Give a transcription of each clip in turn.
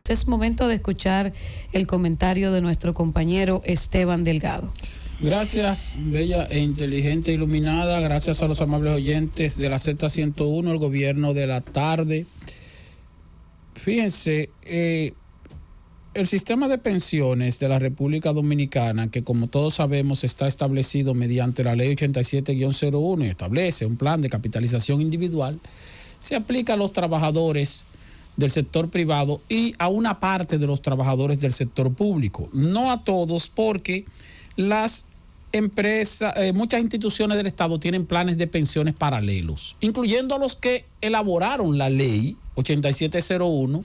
Es momento de escuchar el comentario de nuestro compañero Esteban Delgado. Gracias, bella e inteligente iluminada. Gracias a los amables oyentes de la Z101, el gobierno de la tarde. Fíjense, el sistema de pensiones de la República Dominicana, que como todos sabemos está establecido mediante la ley 87-01 y establece un plan de capitalización individual, se aplica a los trabajadores del sector privado y a una parte de los trabajadores del sector público. No a todos, porque las empresas, muchas instituciones del Estado tienen planes de pensiones paralelos, incluyendo a los que elaboraron la ley 8701,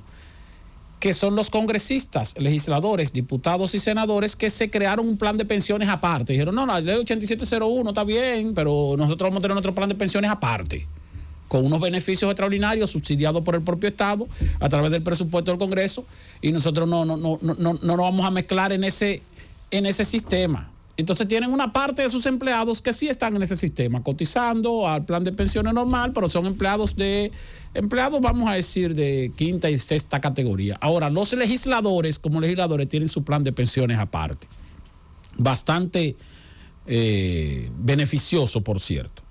que son los congresistas, legisladores, diputados y senadores que se crearon un plan de pensiones aparte. Dijeron, no, la ley 8701 está bien, pero nosotros vamos a tener nuestro plan de pensiones aparte, con unos beneficios extraordinarios subsidiados por el propio Estado a través del presupuesto del Congreso, y nosotros no nos vamos a mezclar en ese sistema. Entonces tienen una parte de sus empleados que sí están en ese sistema, cotizando al plan de pensiones normal, pero son empleados, vamos a decir, de quinta y sexta categoría. Ahora, los legisladores, como legisladores, tienen su plan de pensiones aparte. Bastante beneficioso, por cierto.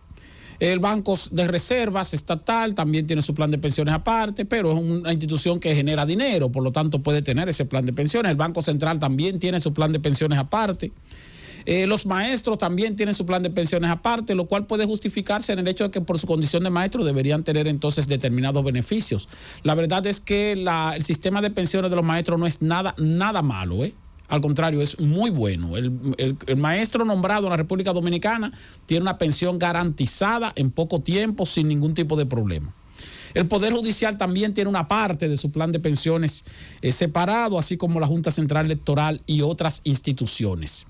El Banco de Reservas Estatal también tiene su plan de pensiones aparte, pero es una institución que genera dinero, por lo tanto puede tener ese plan de pensiones. El Banco Central también tiene su plan de pensiones aparte. Los maestros también tienen su plan de pensiones aparte, lo cual puede justificarse en el hecho de que por su condición de maestro deberían tener entonces determinados beneficios. La verdad es que el sistema de pensiones de los maestros no es nada malo, ¿eh? Al contrario, es muy bueno. El maestro nombrado en la República Dominicana tiene una pensión garantizada en poco tiempo, sin ningún tipo de problema. El Poder Judicial también tiene una parte de su plan de pensiones separado, así como la Junta Central Electoral y otras instituciones.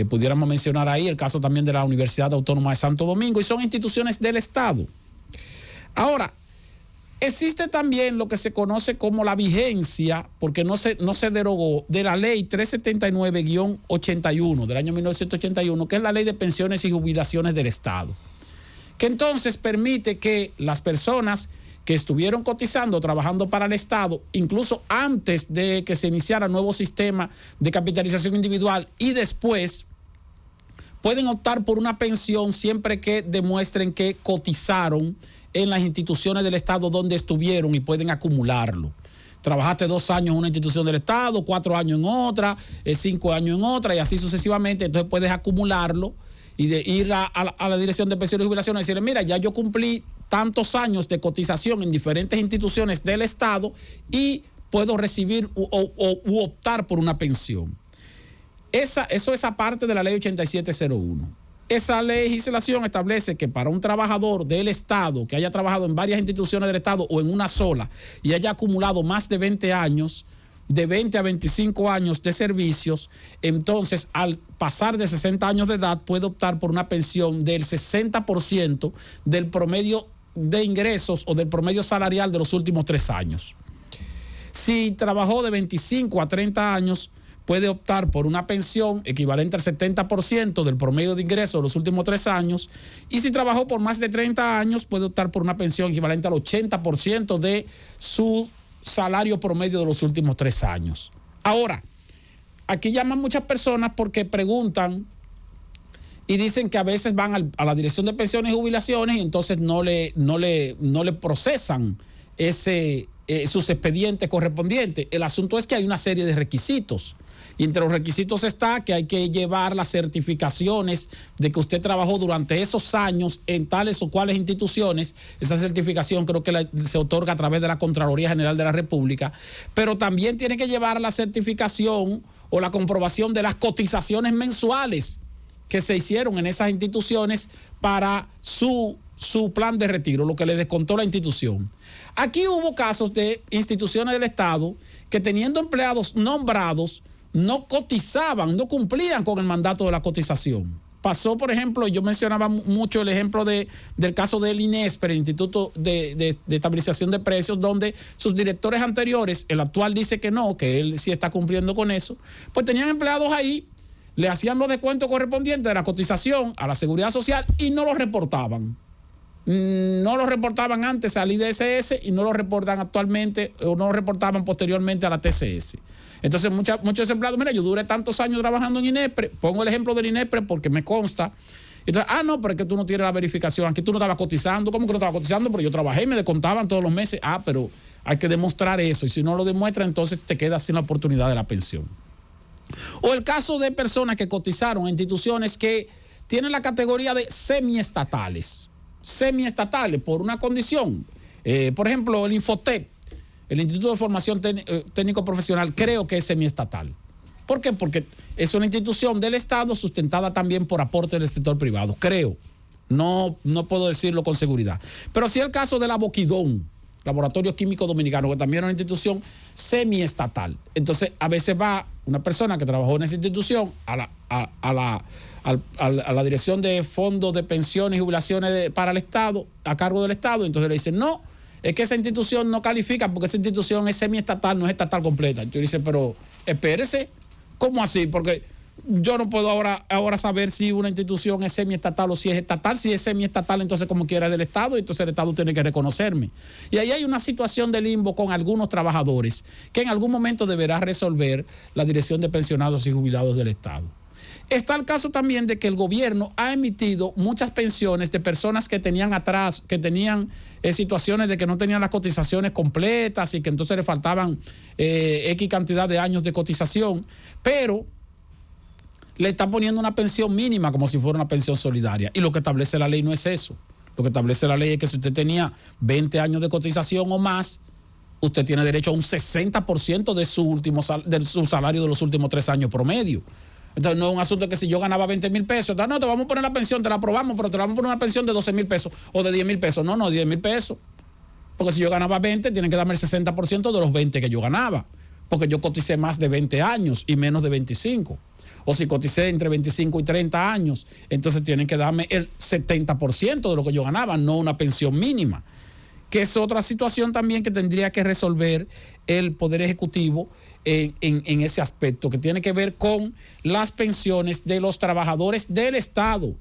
Pudiéramos mencionar ahí el caso también de la Universidad Autónoma de Santo Domingo, y son instituciones del Estado. Ahora, existe también lo que se conoce como la vigencia, porque no se derogó, de la ley 379-81 del año 1981, que es la ley de pensiones y jubilaciones del Estado, que entonces permite que las personas que estuvieron cotizando, trabajando para el Estado, incluso antes de que se iniciara el nuevo sistema de capitalización individual y después, pueden optar por una pensión siempre que demuestren que cotizaron en las instituciones del Estado donde estuvieron y pueden acumularlo. Trabajaste 2 años en una institución del Estado, 4 años en otra, 5 años en otra, y así sucesivamente. Entonces puedes acumularlo y de ir a la Dirección de Pensiones y Jubilaciones y decirle, mira, ya yo cumplí tantos años de cotización en diferentes instituciones del Estado y puedo recibir u optar por una pensión. Eso es aparte de la ley 8701. Esa legislación establece que para un trabajador del Estado que haya trabajado en varias instituciones del Estado o en una sola y haya acumulado más de 20 años, de 20 a 25 años de servicios, entonces al pasar de 60 años de edad puede optar por una pensión del 60% del promedio de ingresos o del promedio salarial de los últimos 3 años. Si trabajó de 25 a 30 años, puede optar por una pensión equivalente al 70% del promedio de ingresos de los últimos 3 años. Y si trabajó por más de 30 años, puede optar por una pensión equivalente al 80% de su salario promedio de los últimos 3 años. Ahora, aquí llaman muchas personas porque preguntan y dicen que a veces van a la Dirección de Pensiones y Jubilaciones y entonces no le procesan sus expedientes correspondientes. El asunto es que hay una serie de requisitos. Y entre los requisitos está que hay que llevar las certificaciones de que usted trabajó durante esos años en tales o cuales instituciones. Esa certificación creo que se otorga a través de la Contraloría General de la República. Pero también tiene que llevar la certificación o la comprobación de las cotizaciones mensuales que se hicieron en esas instituciones para su plan de retiro, lo que le descontó la institución. Aquí hubo casos de instituciones del Estado que, teniendo empleados nombrados, no cotizaban, no cumplían con el mandato de la cotización. Pasó, por ejemplo, yo mencionaba mucho el ejemplo del caso del INESPRE, el Instituto de Estabilización de Precios, donde sus directores anteriores, el actual dice que no, que él sí está cumpliendo con eso, pues tenían empleados ahí, le hacían los descuentos correspondientes de la cotización a la Seguridad Social y no los reportaban. no lo reportaban antes al IDSS y no lo reportan actualmente o no lo reportaban posteriormente a la TCS. Entonces muchos empleados, mira, yo duré tantos años trabajando en INEPRE, pongo el ejemplo del INEPRE porque me consta. Entonces, no, pero es que tú no tienes la verificación, aquí tú no estabas cotizando. ¿Cómo que no estabas cotizando? Pero yo trabajé y me descontaban todos los meses. Pero hay que demostrar eso, y si no lo demuestra, entonces te quedas sin la oportunidad de la pensión. O el caso de personas que cotizaron a instituciones que tienen la categoría de semiestatales por una condición. Por ejemplo, el Infotep, el Instituto de Formación Técnico Profesional, creo que es semiestatal. ¿Por qué? Porque es una institución del Estado sustentada también por aportes del sector privado, creo. No puedo decirlo con seguridad. Pero sí el caso de la Boquidón, Laboratorio Químico Dominicano, que también es una institución semiestatal. Entonces, a veces va una persona que trabajó en esa institución a la dirección de fondos de pensiones y jubilaciones para el Estado, a cargo del Estado, entonces le dicen, no, es que esa institución no califica porque esa institución es semiestatal, no es estatal completa. Entonces dice, pero espérese, ¿cómo así? Porque yo no puedo ahora saber si una institución es semiestatal o si es estatal. Si es semiestatal, entonces como quiera es del Estado, y entonces el Estado tiene que reconocerme. Y ahí hay una situación de limbo con algunos trabajadores que en algún momento deberá resolver la Dirección de Pensionados y Jubilados del Estado. Está el caso también de que el gobierno ha emitido muchas pensiones de personas que tenían atrás, que tenían situaciones de que no tenían las cotizaciones completas y que entonces le faltaban X cantidad de años de cotización, pero le está poniendo una pensión mínima como si fuera una pensión solidaria. Y lo que establece la ley no es eso. Lo que establece la ley es que si usted tenía 20 años de cotización o más, usted tiene derecho a un 60% de su salario de los últimos 3 años promedio. Entonces no es un asunto que si yo ganaba 20 mil pesos, no, te vamos a poner la pensión, te la aprobamos, pero te la vamos a poner una pensión de 12 mil pesos o de 10 mil pesos. No, 10 mil pesos. Porque si yo ganaba 20, tienen que darme el 60% de los 20 que yo ganaba. Porque yo coticé más de 20 años y menos de 25. O si coticé entre 25 y 30 años, entonces tienen que darme el 70% de lo que yo ganaba, no una pensión mínima. Que es otra situación también que tendría que resolver el Poder Ejecutivo en ese aspecto, que tiene que ver con las pensiones de los trabajadores del Estado,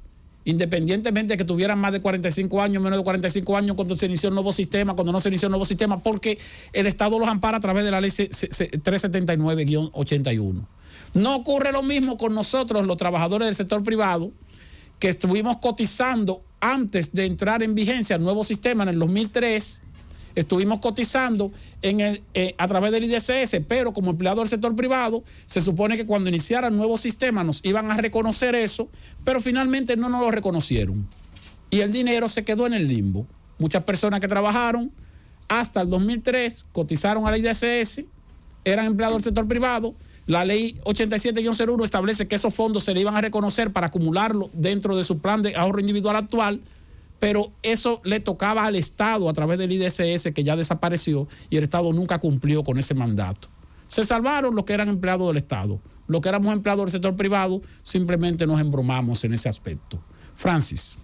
independientemente de que tuvieran más de 45 años, menos de 45 años, cuando se inició el nuevo sistema, cuando no se inició el nuevo sistema, porque el Estado los ampara a través de la ley 379-81. No ocurre lo mismo con nosotros, los trabajadores del sector privado, que estuvimos cotizando antes de entrar en vigencia el nuevo sistema en el 2003, estuvimos cotizando a través del IDSS, pero como empleado del sector privado, se supone que cuando iniciara el nuevo sistema nos iban a reconocer eso, pero finalmente no nos lo reconocieron. Y el dinero se quedó en el limbo. Muchas personas que trabajaron hasta el 2003, cotizaron a la IDSS, eran empleados del sector privado. La ley 87-01 establece que esos fondos se le iban a reconocer para acumularlo dentro de su plan de ahorro individual actual, pero eso le tocaba al Estado a través del IDSS, que ya desapareció, y el Estado nunca cumplió con ese mandato. Se salvaron los que eran empleados del Estado. Los que éramos empleados del sector privado simplemente nos embromamos en ese aspecto. Francis.